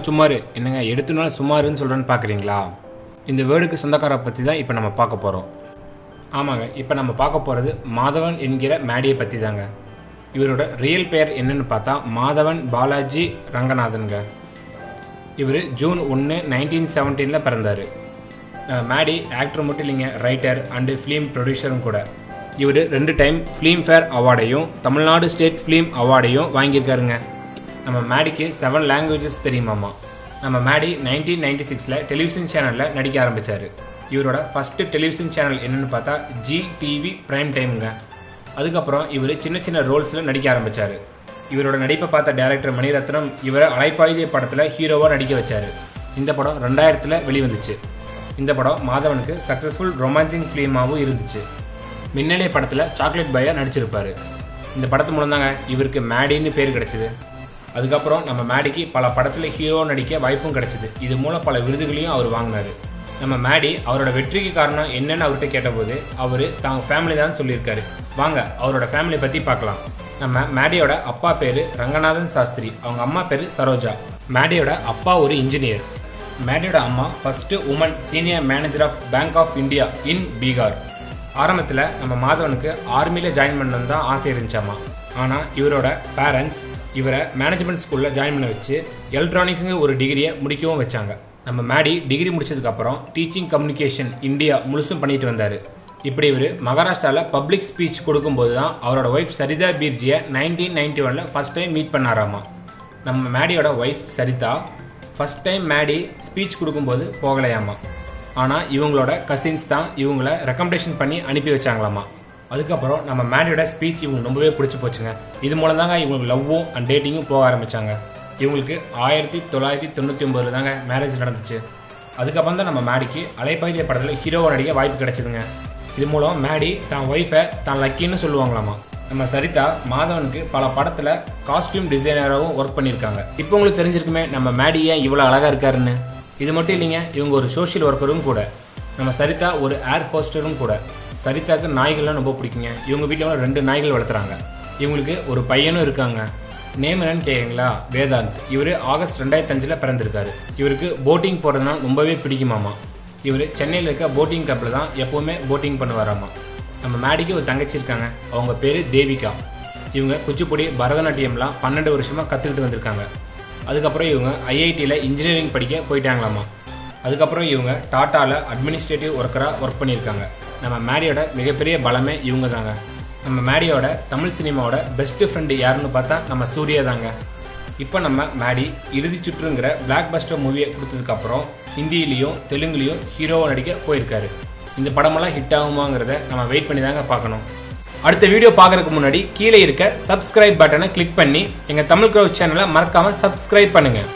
சுமாரு என்னங்க எடுத்துனாலும் சுமாருன்னு சொல்கிறேன்னு பார்க்குறீங்களா? இந்த வேர்டுக்கு சொந்தக்காரை பற்றி தான் இப்போ நம்ம பார்க்க போகிறோம். ஆமாங்க, இப்போ நம்ம பார்க்க போகிறது மாதவன் என்கிற மேடியை பற்றி தாங்க. இவரோட ரியல் பெயர் என்னன்னு பார்த்தா மாதவன் பாலாஜி ரங்கநாதனுங்க. இவர் ஜூன் 1, 1917 பிறந்தார். மேடி ஆக்டர் மட்டும் இல்லைங்க, ரைட்டர் அண்டு ஃபிலிம் ப்ரொடியூசரும் கூட. இவர் 2 டைம் ஃபிலிம்ஃபேர் அவார்டையும் தமிழ்நாடு ஸ்டேட் ஃபிலிம் அவார்டையும் வாங்கியிருக்காருங்க. நம்ம மேடிக்கு 7 லாங்குவேஜஸ் தெரியுமாமா. நம்ம மேடி 1996 டெலிவிஷன் சேனலில் நடிக்க ஆரம்பித்தார். இவரோட ஃபஸ்ட்டு டெலிவிஷன் சேனல் என்னென்னு பார்த்தா GTV பிரைம் டைமுங்க. அதுக்கப்புறம் இவர் சின்ன சின்ன ரோல்ஸில் நடிக்க ஆரம்பித்தார். இவரோட நடிப்பை பார்த்த டைரக்டர் மணிரத்னம் இவரை அலைப்பாயுதே படத்தில் ஹீரோவாக நடிக்க வச்சார். இந்த படம் 2000 வெளிவந்துச்சு. இந்த படம் மாதவனுக்கு சக்ஸஸ்ஃபுல் ரொமான்சிங் ஃபிலிமாகவும் இருந்துச்சு. மின்னலே படத்தில் சாக்லேட் பாயாக நடிச்சிருப்பார். இந்த படத்து மூலம் தாங்க இவருக்கு மேடின்னு பேர் கிடச்சிது. அதுக்கப்புறம் நம்ம மேடிக்கு பல படத்தில் ஹீரோ நடிக்க வாய்ப்பும் கிடச்சிது. இது மூலம் பல விருதுகளையும் அவர் வாங்கினார். நம்ம மேடி அவரோட வெற்றிக்கு காரணம் என்னன்னு அவர்கிட்ட கேட்டபோது அவர் தாங்க ஃபேமிலி தான் சொல்லியிருக்காரு. வாங்க அவரோட ஃபேமிலி பற்றி பார்க்கலாம். நம்ம மேடியோட அப்பா பேர் ரங்கநாதன் சாஸ்திரி, அவங்க அம்மா பேர் சரோஜா. மேடியோட அப்பா ஒரு இன்ஜினியர். மேடியோட அம்மா first woman senior manager of bank of India in Bihar. ஆரம்பத்தில் நம்ம மாதவனுக்கு ஆர்மியில் ஜாயின் பண்ணணும் தான் ஆசை இருந்துச்சாமா. ஆனால் இவரோட பேரண்ட்ஸ் இவரை மேனேஜ்மெண்ட் ஸ்கூலில் ஜாயின் பண்ண வச்சு எலக்ட்ரானிக்ஸுங்கிற ஒரு டிகிரியை முடிக்கவும் வச்சாங்க. நம்ம மேடி டிகிரி முடிச்சதுக்கப்புறம் டீச்சிங் கம்யூனிகேஷன் இந்தியா முழுசும் பண்ணிட்டு வந்தார். இப்படி இவர் மகாராஷ்டிராவில் பப்ளிக் ஸ்பீச் கொடுக்கும்போது தான் அவரோட ஒய்ஃப் சரிதா பீர்ஜியை 1991 ஃபர்ஸ்ட் டைம் மீட் பண்ணாராமா. நம்ம மேடியோட ஒய்ஃப் சரிதா ஃபர்ஸ்ட் டைம் மேடி ஸ்பீச் கொடுக்கும்போது போகலையாமா. ஆனால் இவங்களோட கசின்ஸ் தான் இவங்களை ரெக்கமெண்டேஷன் பண்ணி அனுப்பி வச்சாங்களாமா. அதுக்கப்புறம் நம்ம மேடியோட ஸ்பீச் இவங்க ரொம்பவே பிடிச்சி போச்சுங்க. இது மூலம் தாங்க இவங்களுக்கு லவ்வும் அண்ட் டேட்டிங்கும் போக ஆரம்பித்தாங்க. இவங்களுக்கு 1999 தாங்க மேரேஜ் நடந்துச்சு. அதுக்கப்புறம் தான் நம்ம மேடிக்கு அலைப்பாயுதே படத்தில் ஹீரோவை நடிக்க வாய்ப்பு கிடைச்சிதுங்க. இது மூலம் மேடி தான் ஒய்ஃபை தான் லக்கின்னு சொல்லுவாங்களாமா. நம்ம சரிதா மாதவனுக்கு பல படத்தில் காஸ்டியூம் டிசைனராகவும் ஒர்க் பண்ணியிருக்காங்க. இப்போ உங்களுக்கு தெரிஞ்சிருக்குமே நம்ம மேடி ஏன் இவ்வளோ அழகாக இருக்காருன்னு. இது மட்டும் இல்லைங்க, இவங்க ஒரு சோஷியல் ஒர்க்கரும் கூட. நம்ம சரிதா ஒரு ஏர் ஹோஸ்டரும் கூட. சரிதாக்கு நாய்கள்லாம் ரொம்ப பிடிக்குங்க. இவங்க வீட்டில் 2 நாய்கள் வளர்த்துறாங்க. இவங்களுக்கு ஒரு பையனும் இருக்காங்க. நேம் என்னன்னு கேட்குங்களா? வேதாந்த். இவர் ஆகஸ்ட் 2005 பிறந்திருக்காரு. இவருக்கு போட்டிங் போகிறதுனா ரொம்பவே பிடிக்குமாமா. இவர் சென்னையில் இருக்க போட்டிங் கிளப்பில் தான் எப்போவுமே போட்டிங் பண்ணுவாராமா. நம்ம மேடிக்கு ஒரு தங்கச்சி இருக்காங்க. அவங்க பேர் தேவிகா. இவங்க குச்சிப்புடி பரதநாட்டியம்லாம் 12 வருஷமாக கற்றுக்கிட்டு வந்திருக்காங்க. அதுக்கப்புறம் இவங்க IITயில் இன்ஜினியரிங் படிக்க போயிட்டாங்களாமா. அதுக்கப்புறம் இவங்க டாட்டாவில் அட்மினிஸ்ட்ரேட்டிவ் ஒர்க்கராக ஒர்க் பண்ணியிருக்காங்க. நம்ம மேடியோட மிகப்பெரிய பலமே இவங்க தாங்க. நம்ம மேடியோட தமிழ் சினிமாவோட பெஸ்ட் ஃப்ரெண்டு யாருன்னு பார்த்தா நம்ம சூர்யா தாங்க. இப்போ நம்ம மேடி இறுதி சுற்றுங்கிற பிளாக் பஸ்டர் மூவியை கொடுத்ததுக்கப்புறம் ஹிந்தியிலையும் தெலுங்குலையும் ஹீரோவை நடிக்க போயிருக்காரு. இந்த படமெல்லாம் ஹிட் ஆகுமாங்கிறத நம்ம வெயிட் பண்ணி தாங்க பார்க்கணும். அடுத்த வீடியோ பார்க்கறதுக்கு முன்னாடி கீழே இருக்க சப்ஸ்கிரைப் பட்டனை கிளிக் பண்ணி எங்கள் தமிழ் க்ரௌட் சேனலை மறக்காமல் சப்ஸ்கிரைப் பண்ணுங்கள்.